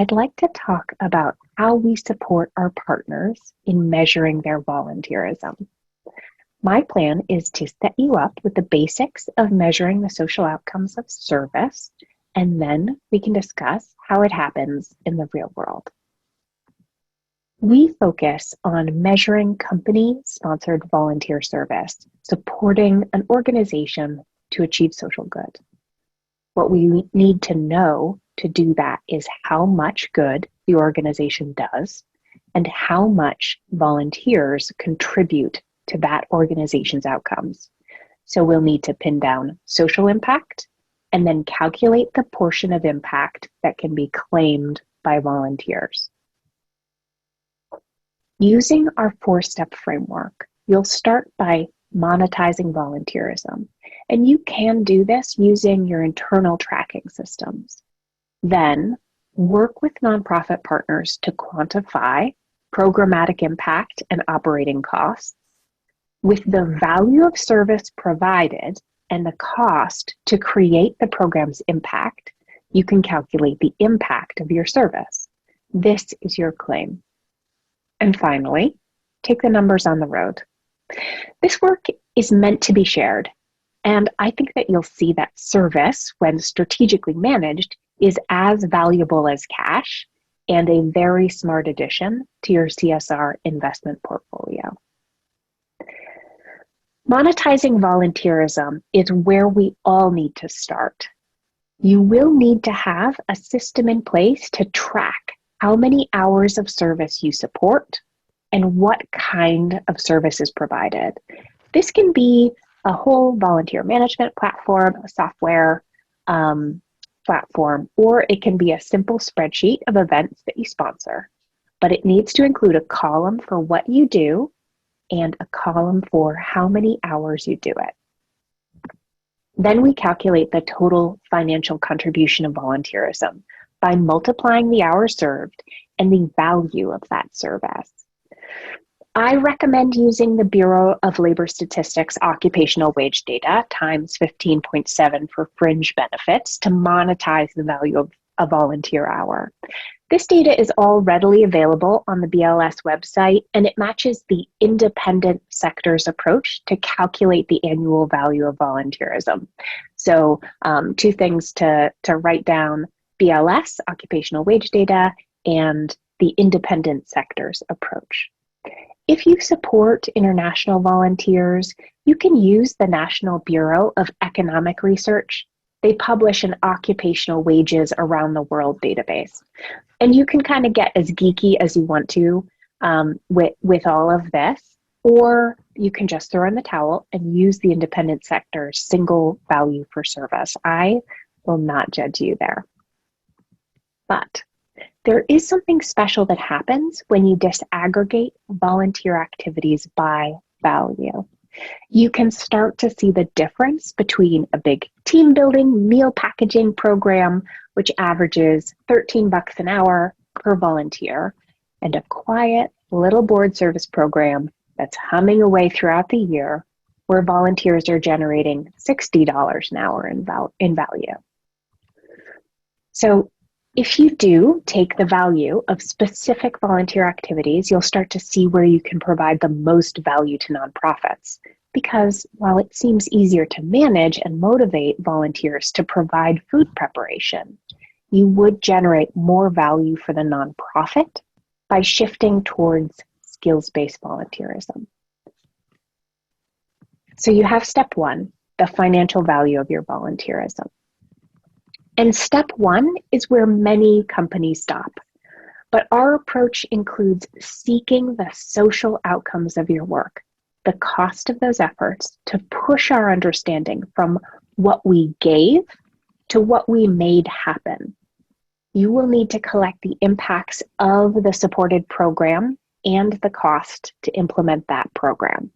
I'd like to talk about how we support our partners in measuring their volunteerism. My plan is to set you up with the basics of measuring the social outcomes of service, and then we can discuss how it happens in the real world. We focus on measuring company-sponsored volunteer service, supporting an organization to achieve social good. What we need to know to do that is how much good the organization does and how much volunteers contribute to that organization's outcomes. So we'll need to pin down social impact and then calculate the portion of impact that can be claimed by volunteers. Using our 4-step framework, you'll start by monetizing volunteerism. And you can do this using your internal tracking systems. Then work with nonprofit partners to quantify programmatic impact and operating costs. With the value of service provided and the cost to create the program's impact, you can calculate the impact of your service. This is your claim. And finally, take the numbers on the road. This work is meant to be shared, and I think that you'll see that service, when strategically managed, is as valuable as cash and a very smart addition to your CSR investment portfolio. Monetizing volunteerism is where we all need to start. You will need to have a system in place to track how many hours of service you support and what kind of service is provided. This can be a whole volunteer management platform, a software platform, or it can be a simple spreadsheet of events that you sponsor. But it needs to include a column for what you do and a column for how many hours you do it. Then we calculate the total financial contribution of volunteerism by multiplying the hours served and the value of that service. I recommend using the Bureau of Labor Statistics occupational wage data times 15.7 for fringe benefits to monetize the value of a volunteer hour. This data is all readily available on the BLS website, and it matches the independent sector's approach to calculate the annual value of volunteerism. So 2 things to write down: BLS, occupational wage data, and the independent sector's approach. If you support international volunteers, you can use the National Bureau of Economic Research. They publish an occupational wages around the world database. And you can kind of get as geeky as you want to with all of this, or you can just throw in the towel and use the independent sector's single value for service. I will not judge you there. But there is something special that happens when you disaggregate volunteer activities by value. You can start to see the difference between a big team building meal packaging program, which averages $13 an hour per volunteer, and a quiet little board service program that's humming away throughout the year, where volunteers are generating $60 an hour in value. So if you do take the value of specific volunteer activities, you'll start to see where you can provide the most value to nonprofits. Because while it seems easier to manage and motivate volunteers to provide food preparation, you would generate more value for the nonprofit by shifting towards skills-based volunteerism. So you have step 1, the financial value of your volunteerism. And step 1 is where many companies stop. But our approach includes seeking the social outcomes of your work, the cost of those efforts, to push our understanding from what we gave to what we made happen. You will need to collect the impacts of the supported program and the cost to implement that program.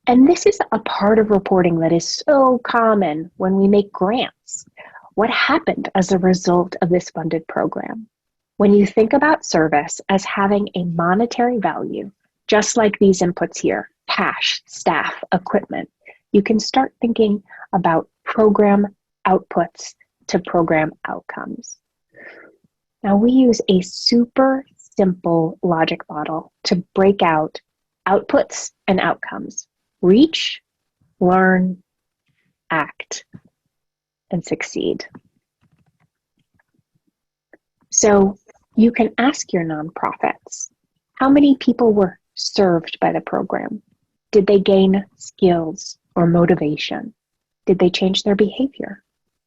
And this is a part of reporting that is so common when we make grants. What happened as a result of this funded program? When you think about service as having a monetary value, just like these inputs here, cash, staff, equipment, you can start thinking about program outputs to program outcomes. Now we use a super simple logic model to break out outputs and outcomes. Reach, learn, act, and succeed. So you can ask your nonprofits, how many people were served by the program? Did they gain skills or motivation? Did they change their behavior?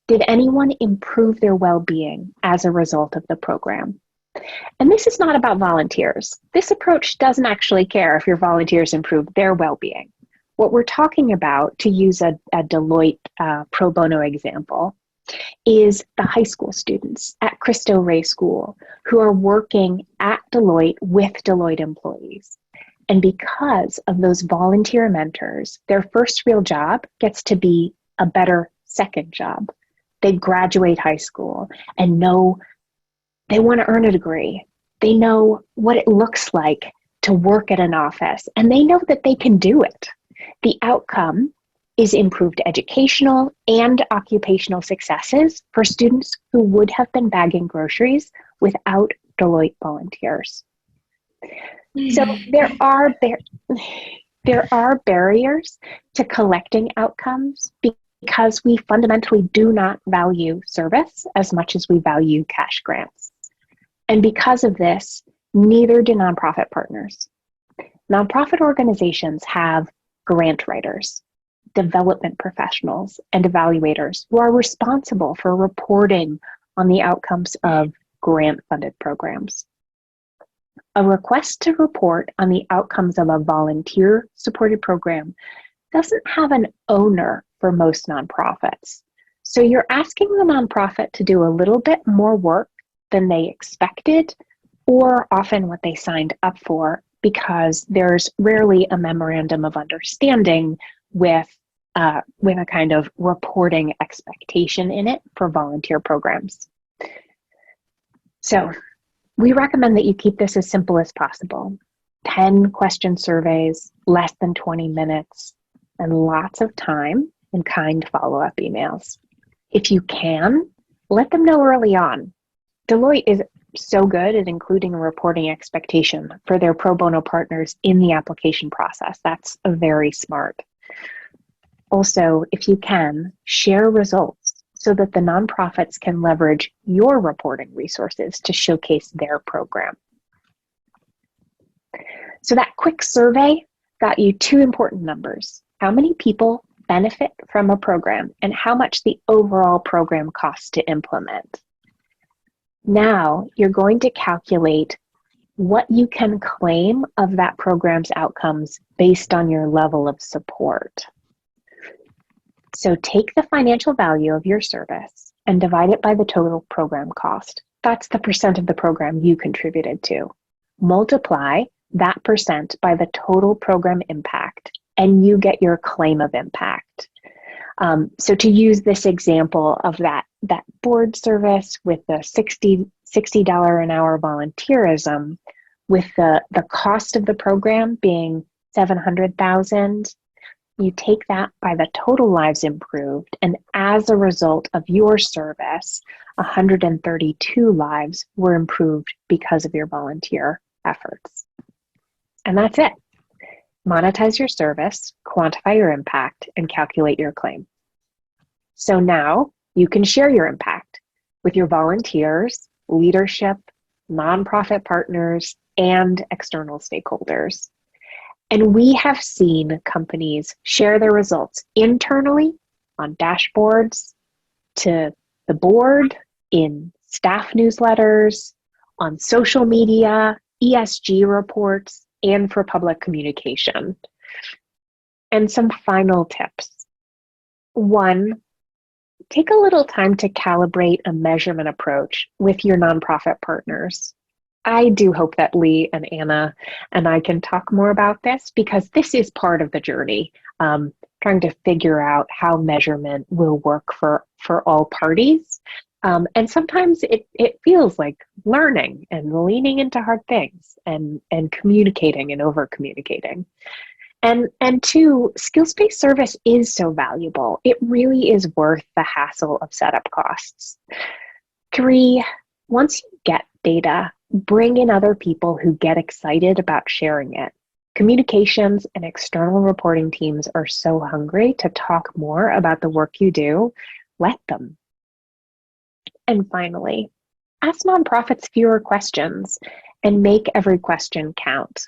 Did anyone improve their well-being as a result of the program? And this is not about volunteers. This approach doesn't actually care if your volunteers improve their well-being. What we're talking about, to use a Deloitte pro bono example, is the high school students at Cristo Rey School who are working at Deloitte with Deloitte employees. And because of those volunteer mentors, their first real job gets to be a better second job. They graduate high school and know they want to earn a degree. They know what it looks like to work at an office, and they know that they can do it. The outcome is improved educational and occupational successes for students who would have been bagging groceries without Deloitte volunteers. So there are barriers to collecting outcomes because we fundamentally do not value service as much as we value cash grants. And because of this, neither do nonprofit partners. Nonprofit organizations have grant writers, development professionals, and evaluators who are responsible for reporting on the outcomes of grant-funded programs. A request to report on the outcomes of a volunteer-supported program doesn't have an owner for most nonprofits. So you're asking the nonprofit to do a little bit more work than they expected, or often what they signed up for, because there's rarely a memorandum of understanding with a kind of reporting expectation in it for volunteer programs. So we recommend that you keep this as simple as possible. 10 question surveys, less than 20 minutes, and lots of time and kind follow-up emails. If you can, let them know early on. Deloitte is so good at including a reporting expectation for their pro bono partners in the application process. That's very smart. Also, if you can, share results so that the nonprofits can leverage your reporting resources to showcase their program. So that quick survey got you two important numbers: how many people benefit from a program and how much the overall program costs to implement. Now you're going to calculate what you can claim of that program's outcomes based on your level of support. So take the financial value of your service and divide it by the total program cost. That's the percent of the program you contributed to. Multiply that percent by the total program impact, and you get your claim of impact. So to use this example of that board service with the $60 an hour volunteerism, with the cost of the program being $700,000, you take that by the total lives improved, and as a result of your service, 132 lives were improved because of your volunteer efforts. And that's it. Monetize your service, quantify your impact, and calculate your claim. So now you can share your impact with your volunteers, leadership, nonprofit partners, and external stakeholders. And we have seen companies share their results internally on dashboards, to the board, in staff newsletters, on social media, ESG reports, and for public communication. And some final tips. One, take a little time to calibrate a measurement approach with your nonprofit partners. I do hope that Lee and Anna and I can talk more about this, because this is part of the journey, trying to figure out how measurement will work for all parties. And sometimes it feels like learning and leaning into hard things and communicating and over-communicating. And two, skills-based service is so valuable. It really is worth the hassle of setup costs. Three, once you get data. Bring in other people who get excited about sharing it. Communications and external reporting teams are so hungry to talk more about the work you do. Let them. And finally, ask nonprofits fewer questions and make every question count.